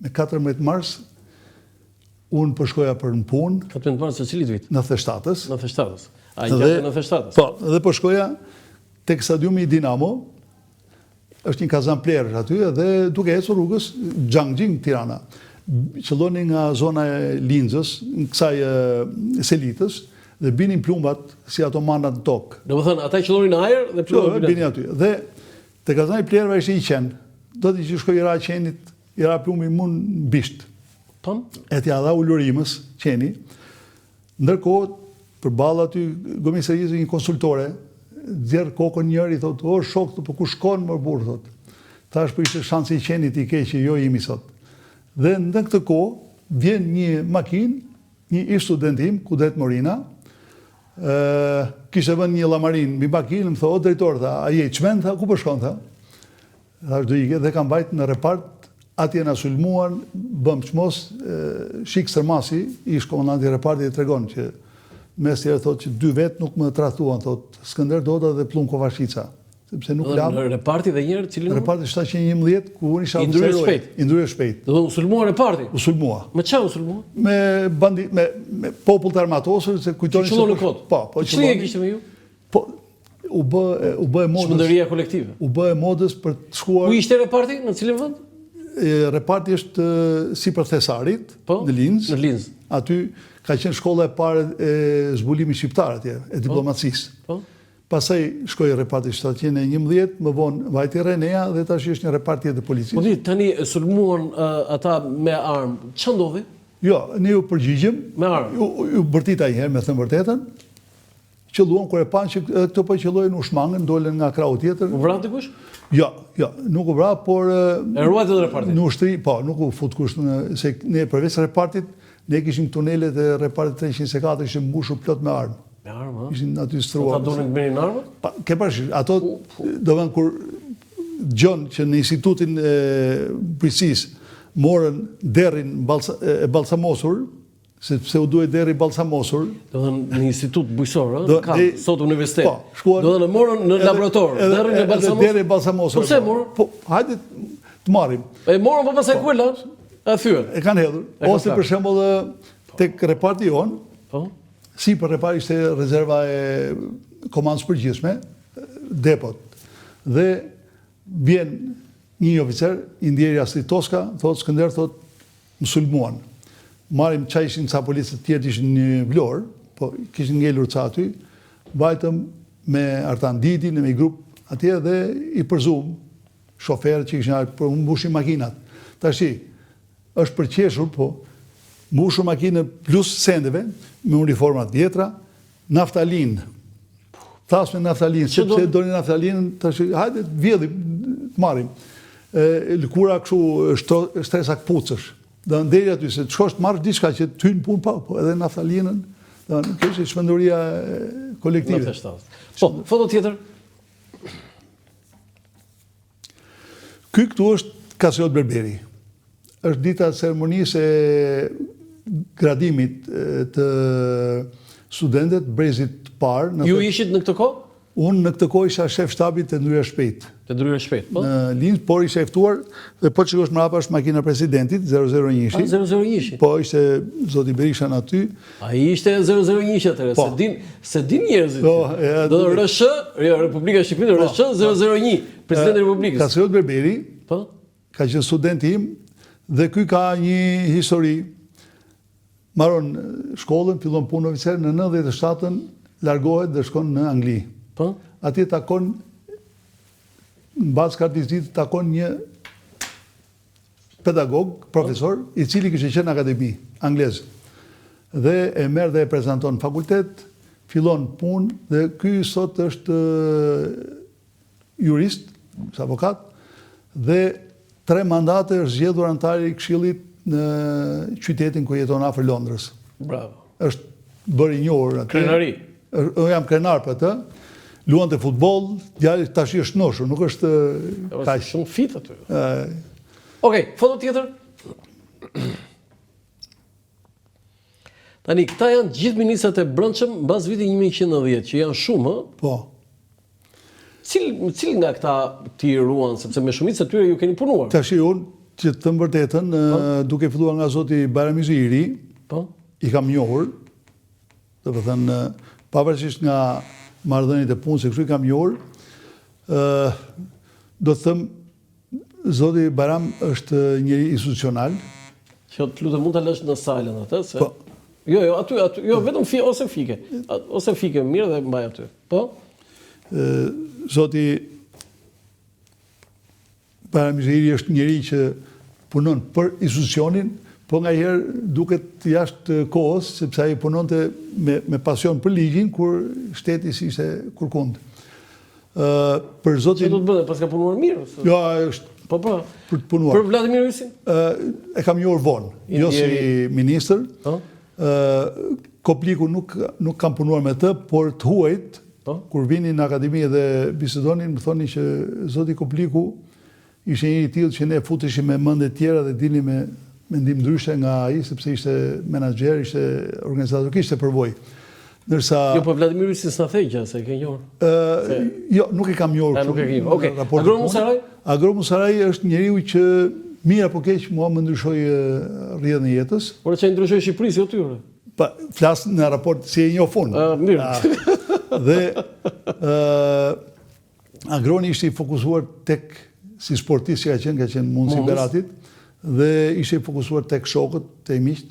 me 14 mars, unë përshkoja për në punë. 14 mars e cilit vit? 97-ës. 97-ës. A i gjatë 97-ës? Po, dhe përshkoja tek stadiumi Dinamo, është një kazan plerësh aty, dhe duke ecur rrugës Xhanxhin Tirana. Qëlloni nga zona e Linzës, në kësaj Selitës, dhe binin plumbat si ato mandat në tokë. Do më thënë, ata qëllonin në ajër dhe plumbat binin aty. Dhe te kazani plerëve ishte i qenë. Do të që shkoj i ra qenit, i ra plumbi mund në bisht. E t'ja dha ulurimës qeni. Ndërkohë, përballë aty komisarisë një konsultore, djerë kokën njëri, thotë, o shok, po ku shkon më burr, thotë. Thash po ishte shansi i qenit i keq që jo imi sot. Dhe në këtë kohë vjen një makinë, një ish studentim, Kudet Morina, kishte vënë një llamarin mbi makinë, më thë, o drejtor, tha, a je çmend, tha, ku po shkon, tha. Thash do ike, dhe kam bajt në repart, atje na sulmuan, bëm çmos, Shik Sërmasi, ish komandanti i repartit i tregon që mes tjerë thotë që 2 vetë nuk më tradhuan, thotë Skënder Dota dhe Plum Kovačica. Sepse nuk lam. Në reparti dhe njërë cilin? Reparti 711, ku unë isha i ndryrë shpejt. Dhe u sulmua reparti? U sulmua. Me qa u sulmua? Me popull të armatosur, se kujtoni se... Që qëllonë në kodë? Po. Qëllë e kishte me ju? Po, u bë e modës... Shmëndëria kolektive? U bë e modës për të shkuar... Ku ishte reparti? Në cilin vënd? Reparti është si për Thesarit, në Linz. Në Linz. Aty ka qenë shkolla e parë e zbulimit shqiptar atje, e diplomacisë. Pastaj shkoi reparti 711, më vonë vajti Renea dhe tash është një reparti të policisë. Po tani sulmuan ata me armë. Ç'a ndodhi? Jo, ne u përgjigjëm me armë. U bërtita një herë me thënë vërtetën. Qelluan kur e panë që këto po qellojnë u shmangën, dolën nga krahu tjetër. U vrap dikush? Jo, nuk u vrap, por e ruajtë edhe repartin. Në ushtri, po, nuk u fut kush se ne përveç repartit, ne kishim tunelet e repartit 304 ishim mbushur plot me armë. Me armë, ha? Ishin aty struar. Ata donin të merrin armë? Ke parasysh, ato do vënë kur gjon që në institutin e policisë morën derrin e balsamosur, sepse u duhet derri balsamosur. Do thënë në institut bujqësor, ka sot universitet. Po, do thënë morën në laborator, derrin e balsamosur. Derri balsamosur. Po pse morën? Po, hajde të marrim. E morën po pastaj ku e lan? E thyen. E kanë hedhur. Ose për shembull tek reparti jon. Po. Si për repar ishte rezerva e komandës përgjithshme, depot. Dhe vjen një oficer, i ndjeri Astrid Toska, thot Skënder, thot më sulmuan. Marim qa ishin ca policët tjerë ishin një vlorë, po kishin ngelur ca aty, vajtëm me Artan Didin, me i grup atje dhe i përzum shoferët që kishin arë, për mbushin makinat. Tashi, është përqeshur, po, mbushur makinë plus sendeve, me uniformat vjetra, naftalin. Thas me naftalin, sepse doni naftalinën, hajde, vjedhim, të marim. Lëkura kështu shtresa këpucësh. Dhe nderi aty, se të shkosh të marrë diçka që të hynë punë pa, po edhe naftalinën, dhe kështë shpenduria kolektive. Po, foto tjetër? Ky këtu është Kasiot Berberi. Është dita ceremonisë e gradimit të studentet, brezit parë. Ju ishit në këtë kohë? Unë në këtë kohë isha shef shtabit të Ndryrë Shpejt. Të Ndryrë Shpejt, po? Në Linz, por isha eftuar, dhe po që është mrapa është makina presidentit, 001. 001. Po ishte Zoti Berisha në aty. A i ishte 001 atëre, se din njerëzit. Do të RSH, Republika Shqipërinë, RSH 001, Presidenti i Republikës. Kasiot Berberi, ka qenë studenti im, dhe ky ka një histori. Maron shkollën, fillon punë oficer, në 97-ën largohet dhe shkon në Angli. Atje takon, në bazë kartizit, takon një pedagog, profesor, i cili kishte qenë akademi, anglez. Dhe e merr dhe e prezanton në fakultet, fillon punë, dhe ky sot është jurist, avokat, dhe 3 mandate është zgjedhur antari i Këshillit në qytetin ku jeton afër Londrës. Bravo. Është bërë i njohur aty. Krenari. Jam krenar për të. Luante futboll, djali tash është noshur, nuk është kaq shumë fit aty. Okej, foto tjetër. Tani këta janë gjithë ministrat e brendshëm mbas vitit 1990, që janë shumë, ë? Po. Cili nga këta ti ruan, sepse me shumicën e tyre ju keni punuar? Tash unë Që të thëmë vërtetën, duke filluar nga zoti Bajrami Zhiri, i kam njohur, do të thënë, pavarësisht nga marrëdhëniet e punës e kështu i kam njohur, do të thëmë, zoti Bajram është njëri institucional. Që të lutem mund ta lësh në salën atë, se jo, aty, jo, vetëm ose fike. Ose fike mirë dhe mbaj aty. Po? Zoti Bajram Zhiri është njëri që punon për institucionin, po nga herë duket jashtë kohës, sepse ai punonte me pasion për ligjin, kur shteti ishte kërkund. Për zotin... Që do të bëhe, pas ka punuar mirë? Jo, është po, për të punuar. Për Vladimir Isin? E kam njohur vonë, jo si ministër. Kopliku nuk kam punuar me të, por të huajt, kur vinin në akademi dhe bisedonin, më thoni që zoti Kopliku ishte njëri i tillë që ne futeshim me mendje tjera dhe dilnim me mendim ndryshe nga ai, sepse ishte menaxher, ishte organizator, kishte përvojë. Ndërsa... Jo, po Vladimir Isin s'na thejgja, se ke njohur. Jo, nuk e kam njohur. Nuk e ke njohur, okej. Agro Musaraj? Agro Musaraj është njeriu që mirë apo keq mua më ndryshoi rrjedhën e jetës. Por që ndryshoi Shqipërisë jo tyre. Pa, flas në raport si e njoh fund. Mirë. Dhe Agroni ishte i fokusuar tek si sportist që ka qenë mundësi Beratit, dhe ishte i fokusuar tek shokët, te miqt.